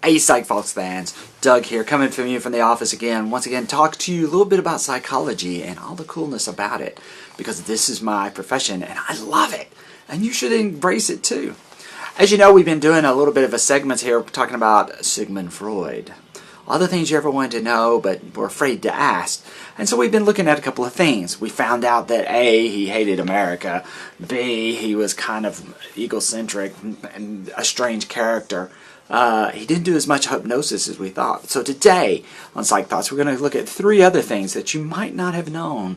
Hey Psychthoughts fans, Doug here, coming from you from the office again, once again talk to you a little bit about psychology and all the coolness about it, because this is my profession and I love it, and you should embrace it too. As you know, we've been doing a little bit of a segment here talking about Sigmund Freud. All the things you ever wanted to know but were afraid to ask. And so we've been looking at a couple of things. We found out that A, he hated America, B, he was kind of egocentric and a strange character. He didn't do as much hypnosis as we thought. So today on Psychthoughts, we're going to look at 3 other things that you might not have known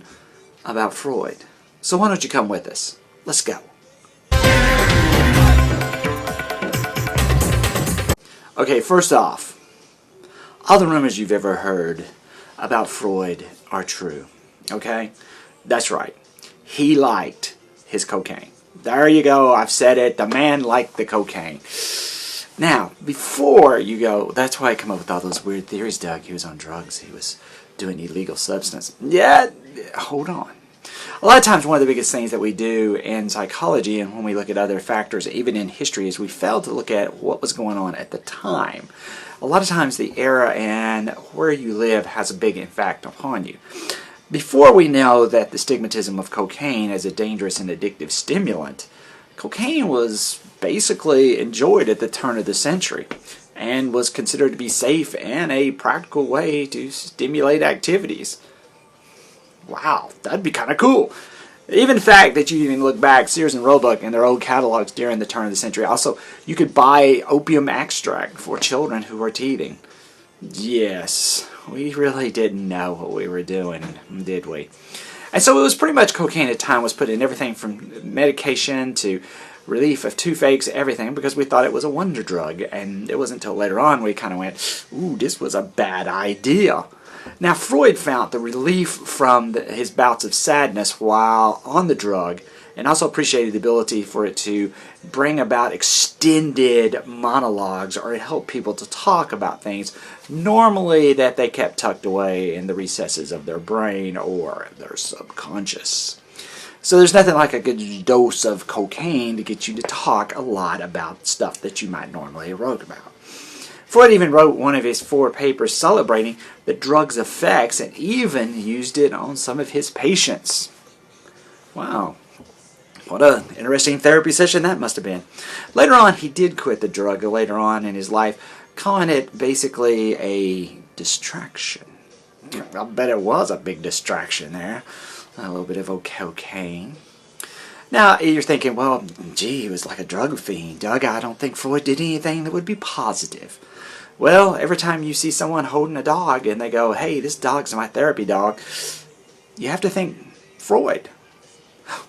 about Freud. So why don't you come with us? Let's go. Okay, first off, all the rumors you've ever heard about Freud are true. Okay? That's right. He liked his cocaine. There you go. I've said it. The man liked the cocaine. Now, before you go, that's why I come up with all those weird theories, Doug. He was on drugs. He was doing illegal substance. Yeah, hold on. A lot of times one of the biggest things that we do in psychology and when we look at other factors, even in history, is we fail to look at what was going on at the time. A lot of times the era and where you live has a big impact upon you. Before we know that the stigmatism of cocaine as a dangerous and addictive stimulant, cocaine was basically enjoyed at the turn of the century and was considered to be safe and a practical way to stimulate activities. Wow, that'd be kind of cool. Even the fact that you can look back, Sears and Roebuck and their old catalogs during the turn of the century. Also, you could buy opium extract for children who were teething. Yes, we really didn't know what we were doing, did we? And so it was pretty much cocaine at the time was put in everything from medication to relief of toothaches, everything, because we thought it was a wonder drug. And it wasn't until later on we kind of went, ooh, this was a bad idea. Now, Freud found the relief from his bouts of sadness while on the drug, and also appreciated the ability for it to bring about extended monologues or help people to talk about things normally that they kept tucked away in the recesses of their brain or their subconscious. So there's nothing like a good dose of cocaine to get you to talk a lot about stuff that you might normally wrote about. Freud even wrote one of his 4 papers celebrating the drug's effects and even used it on some of his patients. Wow. What an interesting therapy session that must have been. Later on, he did quit the drug later on in his life, calling it basically a distraction. I bet it was a big distraction there. A little bit of cocaine. Now, you're thinking, well, gee, he was like a drug fiend. Doug, I don't think Freud did anything that would be positive. Well, every time you see someone holding a dog and they go, hey, this dog's my therapy dog, you have to think Freud.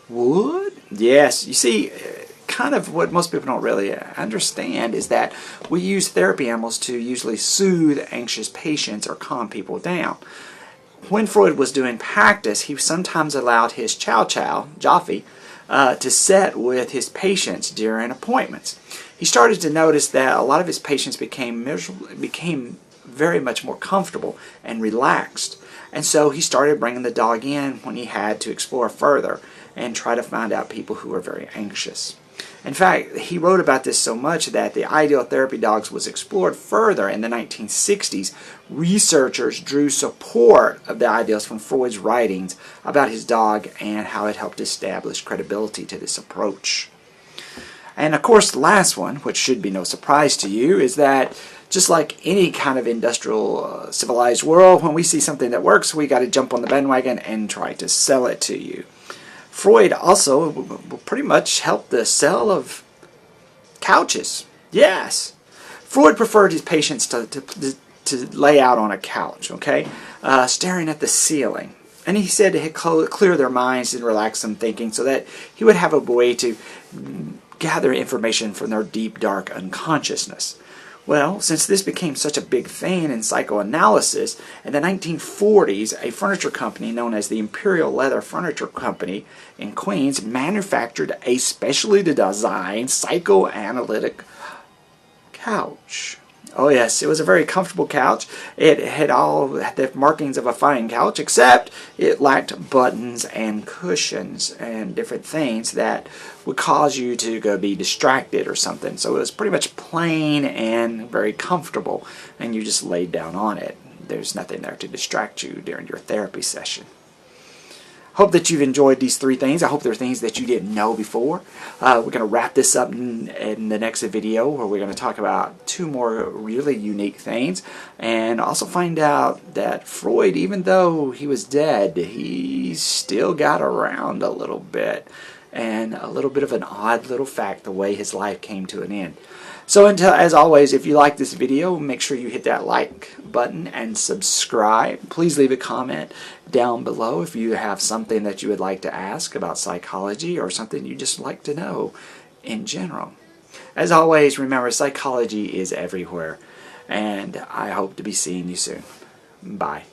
Would? Yes. You see, kind of what most people don't really understand is that we use therapy animals to usually soothe anxious patients or calm people down. When Freud was doing practice, he sometimes allowed his Jaffe, to sit with his patients during appointments. He started to notice that a lot of his patients became very much more comfortable and relaxed. And so he started bringing the dog in when he had to explore further and try to find out people who were very anxious. In fact, he wrote about this so much that the ideal therapy dogs was explored further in the 1960s. Researchers drew support of the ideals from Freud's writings about his dog and how it helped establish credibility to this approach. And of course, the last one, which should be no surprise to you, is that just like any kind of industrial, civilized world, when we see something that works, we got to jump on the bandwagon and try to sell it to you. Freud also pretty much helped the sale of couches. Yes. Freud preferred his patients to lay out on a couch, okay, staring at the ceiling. And he said to clear their minds and relax them thinking so that he would have a way to gather information from their deep, dark unconsciousness. Well, since this became such a big thing in psychoanalysis, in the 1940s, a furniture company known as the Imperial Leather Furniture Company in Queens manufactured a specially designed psychoanalytic couch. Oh yes, it was a very comfortable couch. It had all the markings of a fine couch, except it lacked buttons and cushions and different things that would cause you to go be distracted or something. So it was pretty much plain and very comfortable, and you just laid down on it. There's nothing there to distract you during your therapy session. Hope that you've enjoyed these 3 things. I hope they're things that you didn't know before. We're going to wrap this up in the next video, where we're going to talk about 2 more really unique things, and also find out that Freud, even though he was dead, he still got around a little bit, and a little bit of an odd little fact, the way his life came to an end. So as always, if you like this video, make sure you hit that like button and subscribe. Please leave a comment down below if you have something that you would like to ask about psychology, or something you just like to know in general. As always, remember, psychology is everywhere, and I hope to be seeing you soon. Bye.